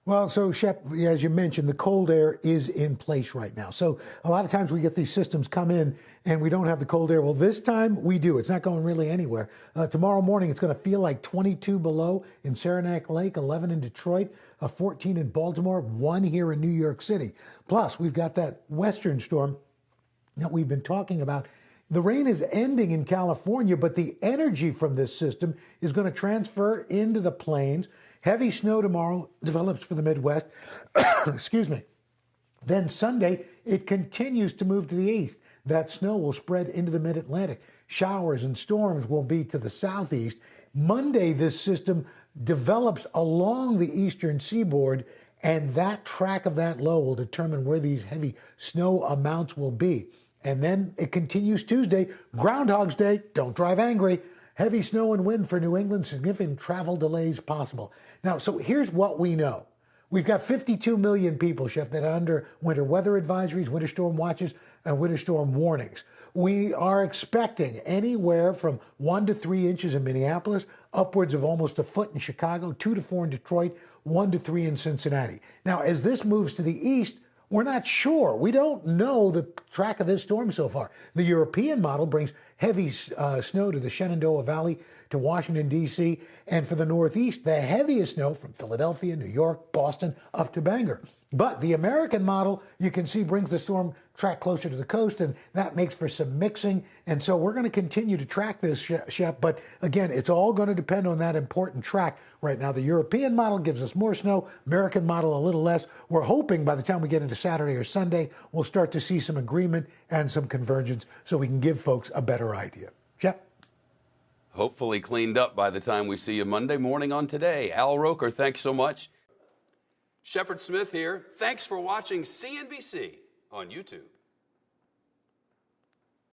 Well, so Shep, as you mentioned, the cold air is in place right now. So a lot of times we get these systems come in and we don't have the cold air. Well, this time we do. It's not going really anywhere. Tomorrow morning, it's going to feel like 22 below in Saranac Lake, 11 in Detroit, 14 in Baltimore, 1 here in New York City. Plus, we've got that western storm that we've been talking about. The rain is ending in California, but the energy from this system is going to transfer into the plains. Heavy snow tomorrow develops for the Midwest. Excuse me. Then Sunday, it continues to move to the east. That snow will spread into the mid-Atlantic. Showers and storms will be to the southeast. Monday, this system develops along the eastern seaboard, and that track of that low will determine where these heavy snow amounts will be. And then it continues Tuesday, Groundhog's Day, don't drive angry. Heavy snow and wind for New England, significant travel delays possible. Now, so here's what we know. We've got 52 million people, Chef, that are under winter weather advisories, winter storm watches, and winter storm warnings. We are expecting anywhere from 1 to 3 inches in Minneapolis, upwards of almost a foot in Chicago, 2 to 4 in Detroit, 1 to 3 in Cincinnati. Now, as this moves to the east, we're not sure. We don't know the track of this storm so far. The European model brings heavy snow to the Shenandoah Valley, to Washington, D.C., and for the Northeast, the heaviest snow from Philadelphia, New York, Boston, up to Bangor. But the American model, you can see, brings the storm track closer to the coast, and that makes for some mixing. And so we're going to continue to track this, Shep. But again, it's all going to depend on that important track. Right now, the European model gives us more snow, American model a little less. We're hoping by the time we get into Saturday or Sunday, we'll start to see some agreement and some convergence so we can give folks a better idea. Shep? Hopefully cleaned up by the time we see you Monday morning on Today. Al Roker, thanks so much. Shepard Smith here. Thanks for watching CNBC on YouTube.